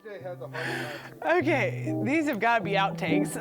TJ has a heart attack. Okay, these have got to be outtakes.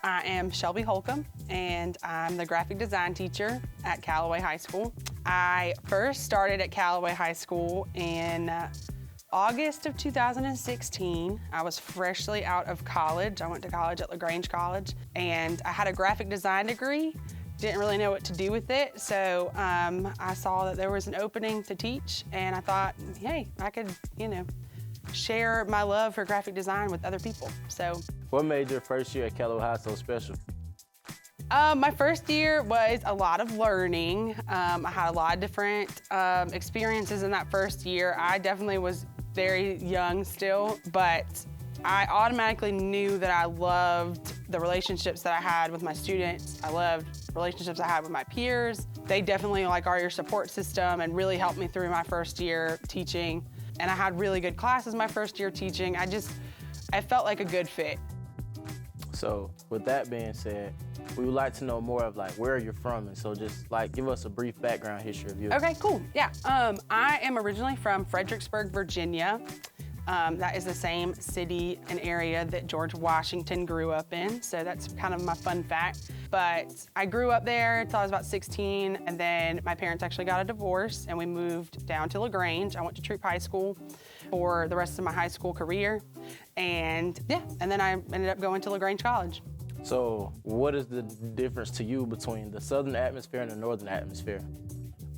I am Shelby Holcomb, and I'm the graphic design teacher at Callaway High School. I first started at Callaway High School in August of 2016. I was freshly out of college. I went to college at LaGrange College, and I had a graphic design degree. Didn't really know what to do with it, so I saw that there was an opening to teach, and I thought, hey, I could, share my love for graphic design with other people. So, what made your first year at Callaway High so special? my first year was a lot of learning. I had a lot of different experiences in that first year. I definitely was very young still, but I automatically knew that I loved the relationships that I had with my students. I loved relationships I had with my peers. They definitely are your support system and really helped me through my first year teaching. And I had really good classes my first year teaching. I felt like a good fit. So with that being said, we would like to know more of where you're from, and so just give us a brief background history of you. Okay, cool, yeah. I am originally from Fredericksburg, Virginia. That is the same city and area that George Washington grew up in, so that's kind of my fun fact. But I grew up there until I was about 16, and then my parents actually got a divorce, and we moved down to LaGrange. I went to Troop High School for the rest of my high school career, and then I ended up going to LaGrange College. So what is the difference to you between the southern atmosphere and the northern atmosphere?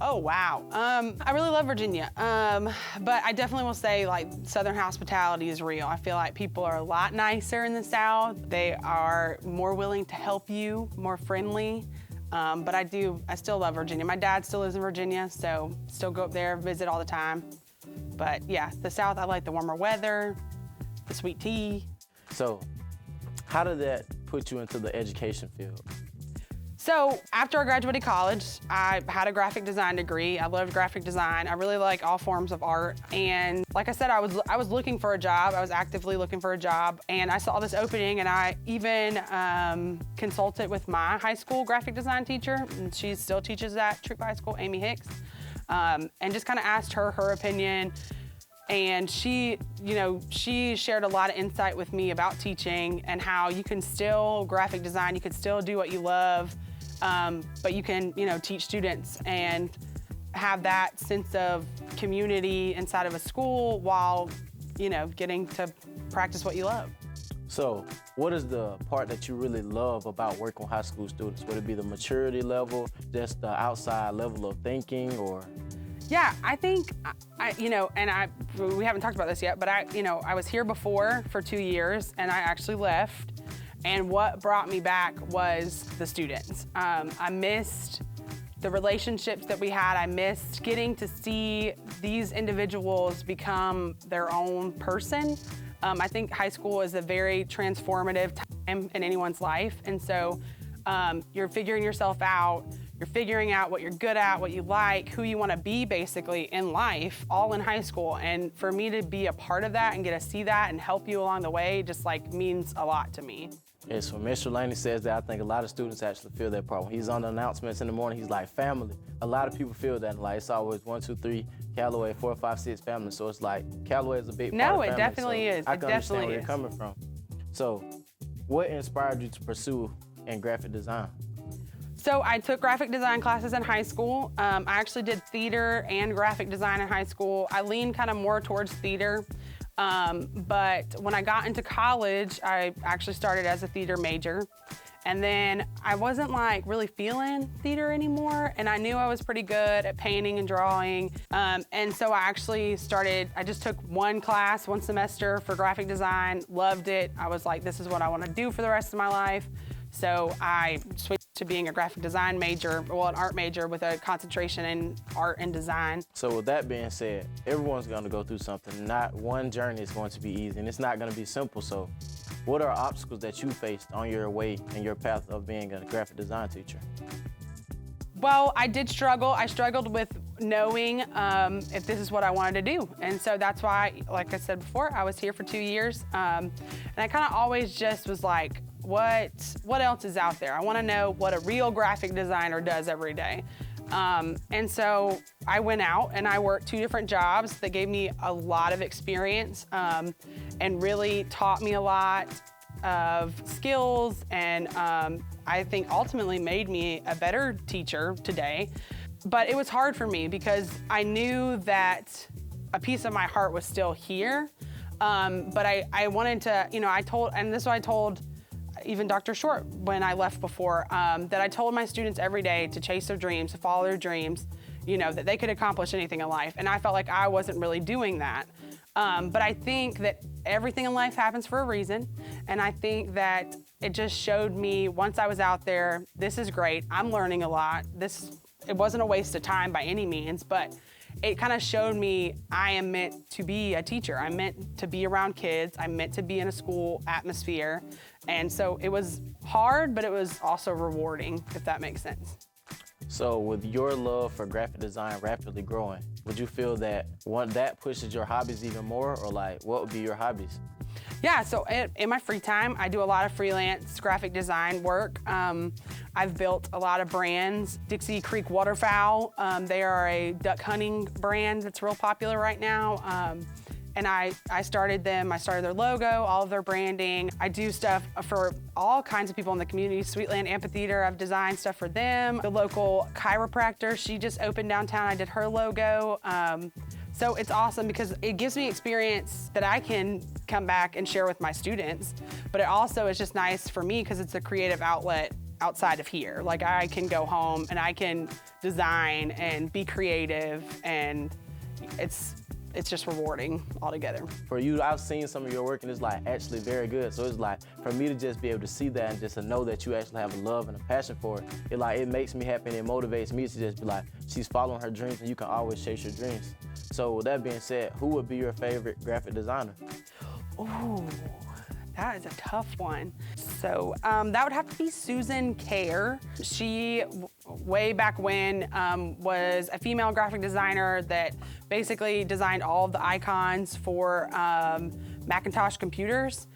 Oh, wow. I really love Virginia, but I definitely will say Southern hospitality is real. I feel like people are a lot nicer in the South. They are more willing to help you, more friendly, but I still love Virginia. My dad still lives in Virginia, so still go up there, visit all the time. But yeah, the South, I like the warmer weather, the sweet tea. So how did that put you into the education field? So after I graduated college, I had a graphic design degree. I loved graphic design. I really like all forms of art. And like I said, I was looking for a job. I was actively looking for a job. And I saw this opening, and I even consulted with my high school graphic design teacher. And she still teaches at Troop High School, Amy Hicks. And just kind of asked her opinion. And she shared a lot of insight with me about teaching and how you can still graphic design, you can still do what you love, but you can, teach students and have that sense of community inside of a school while, getting to practice what you love. So what is the part that you really love about working with high school students? Would it be the maturity level, just the outside level of thinking, or? Yeah, I think, we haven't talked about this yet, but I was here before for 2 years, and I actually left. And what brought me back was the students. I missed the relationships that we had. I missed getting to see these individuals become their own person. I think high school is a very transformative time in anyone's life. And so you're figuring yourself out. You're figuring out what you're good at, what you like, who you want to be basically in life, all in high school. And for me to be a part of that and get to see that and help you along the way just means a lot to me. Yeah, so Mr. Laney says that I think a lot of students actually feel that part. When he's on the announcements in the morning, he's like, family. A lot of people feel that, it's always 1, 2, 3, Callaway, 4, 5, 6, family. So it's Callaway is a big part of family. No, it definitely is. I can understand where you're coming from. So what inspired you to pursue in graphic design? So I took graphic design classes in high school. I actually did theater and graphic design in high school. I leaned kind of more towards theater, but when I got into college, I actually started as a theater major. And then I wasn't really feeling theater anymore, and I knew I was pretty good at painting and drawing. And so I just took one class, one semester for graphic design, loved it. I was like, this is what I want to do for the rest of my life. So I switched to being a graphic design major, well, an art major with a concentration in art and design. So with that being said, everyone's gonna go through something. Not one journey is going to be easy, and it's not gonna be simple. So what are obstacles that you faced on your way and your path of being a graphic design teacher? Well, I did struggle. I struggled with knowing if this is what I wanted to do. And so that's why, like I said before, I was here for 2 years. And I kind of always just was like, what else is out there? I want to know what a real graphic designer does every day. And so I went out and I worked 2 different jobs that gave me a lot of experience and really taught me a lot of skills, and I think ultimately made me a better teacher today. But it was hard for me because I knew that a piece of my heart was still here. But I wanted to, you know, this is what I told even Dr. Short when I left before, that I told my students every day to chase their dreams, to follow their dreams, you know, that they could accomplish anything in life. And I felt like I wasn't really doing that. But I think that everything in life happens for a reason. And I think that it just showed me once I was out there, this is great. I'm learning a lot. It wasn't a waste of time by any means, but it kind of showed me I am meant to be a teacher. I'm meant to be around kids. I'm meant to be in a school atmosphere. And so it was hard, but it was also rewarding, if that makes sense. So with your love for graphic design rapidly growing, would you feel that that pushes your hobbies even more, or like what would be your hobbies? Yeah, so in my free time, I do a lot of freelance graphic design work. I've built a lot of brands. Dixie Creek Waterfowl, they are a duck hunting brand that's real popular right now. And I started them. I started their logo, all of their branding. I do stuff for all kinds of people in the community. Sweetland Amphitheater, I've designed stuff for them. The local chiropractor, she just opened downtown. I did her logo. So it's awesome because it gives me experience that I can come back and share with my students. But it also is just nice for me because it's a creative outlet outside of here. Like I can go home and I can design and be creative, and it's just rewarding altogether. For you, I've seen some of your work and it's like actually very good. So it's like for me to just be able to see that and just to know that you actually have a love and a passion for it, it makes me happy and it motivates me to just be like, she's following her dreams and you can always chase your dreams. So with that being said, who would be your favorite graphic designer? Ooh, that is a tough one. So that would have to be Susan Kerr. She, way back when, was a female graphic designer that basically designed all of the icons for Macintosh computers.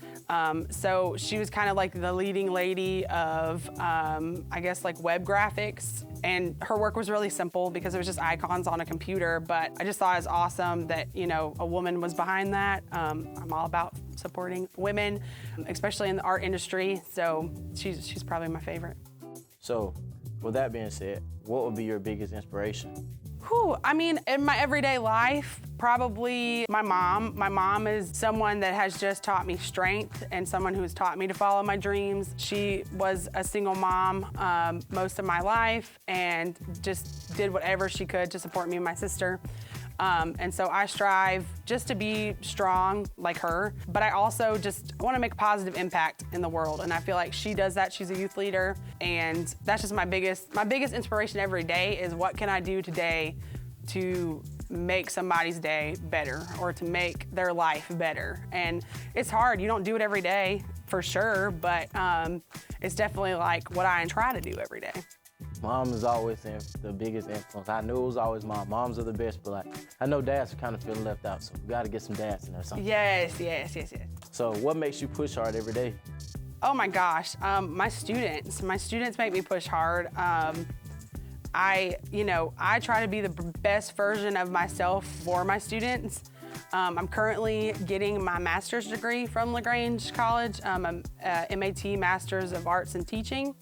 So she was kind of like the leading lady of, I guess, like web graphics. And her work was really simple because it was just icons on a computer, but I just thought it was awesome that, you know, a woman was behind that. I'm all about supporting women, especially in the art industry, so she's probably my favorite. So, with that being said, what would be your biggest inspiration? I mean, in my everyday life, probably my mom. My mom is someone that has just taught me strength and someone who has taught me to follow my dreams. She was a single mom most of my life and just did whatever she could to support me and my sister. And so I strive just to be strong like her, but I also just want to make a positive impact in the world. And I feel like she does that. She's a youth leader, and that's just my biggest inspiration every day is what can I do today to make somebody's day better or to make their life better. And it's hard. You don't do it every day for sure, but it's definitely like what I try to do every day. Mom is always the biggest influence. I knew it was always mom. Moms are the best, but like I know dads are kind of feeling left out, so we got to get some dads in there or something. Yes. So what makes you push hard every day? Oh my gosh, my students make me push hard. I try to be the best version of myself for my students. I'm currently getting my master's degree from LaGrange College. I'm a MAT Master's of Arts and Teaching.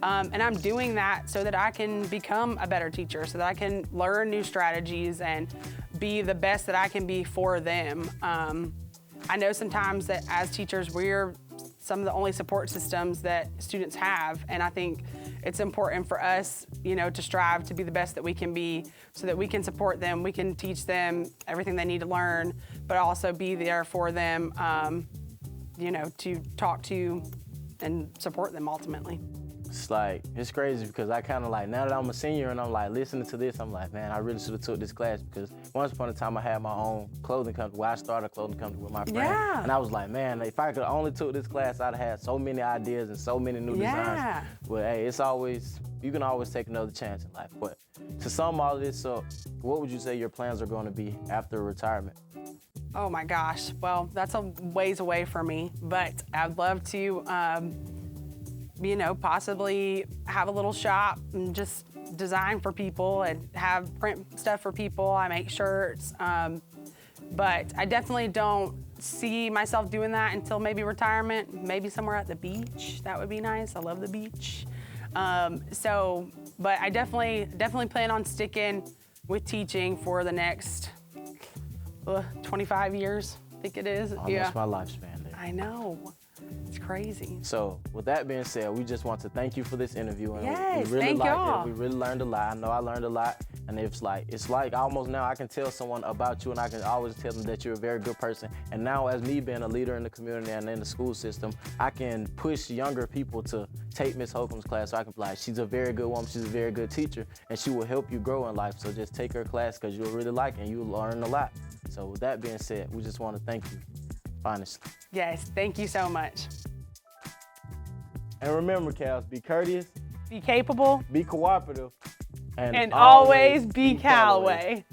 And I'm doing that so that I can become a better teacher, so that I can learn new strategies and be the best that I can be for them. I know sometimes that as teachers, we're some of the only support systems that students have, and I think it's important for us, to strive to be the best that we can be so that we can support them, we can teach them everything they need to learn, but also be there for them, to talk to and support them ultimately. It's like, it's crazy because I kind of like, now that I'm a senior and I'm like listening to this, I'm like, man, I really should have took this class, because once upon a time I had my own clothing company, where I started a clothing company with my friend. Yeah. And I was like, man, if I could only took this class, I'd have had so many ideas and so many new designs. But hey, it's always, you can always take another chance in life. But to sum all of this up, what would you say your plans are going to be after retirement? Oh my gosh, well, that's a ways away for me, but I'd love to, you know, possibly have a little shop and just design for people and have print stuff for people. I make shirts, but I definitely don't see myself doing that until maybe retirement, maybe somewhere at the beach. That would be nice. I love the beach. But I definitely plan on sticking with teaching for the next 25 years, I think it is. Almost my lifespan there. I know. It's crazy. So with that being said, we just want to thank you for this interview. And Yes, we really thank liked y'all. it. We really learned a lot. I know I learned a lot. And it's like almost now I can tell someone about you, and I can always tell them that you're a very good person. And now, as me being a leader in the community and in the school system, I can push younger people to take Miss Holcomb's class. So I can be like, she's a very good woman, she's a very good teacher, and she will help you grow in life. So just take her class, because you'll really like it and you'll learn a lot. So with that being said, we just want to thank you, honestly. Yes, thank you so much. And remember, Cals, be courteous, Be capable, be cooperative, and always be Callaway.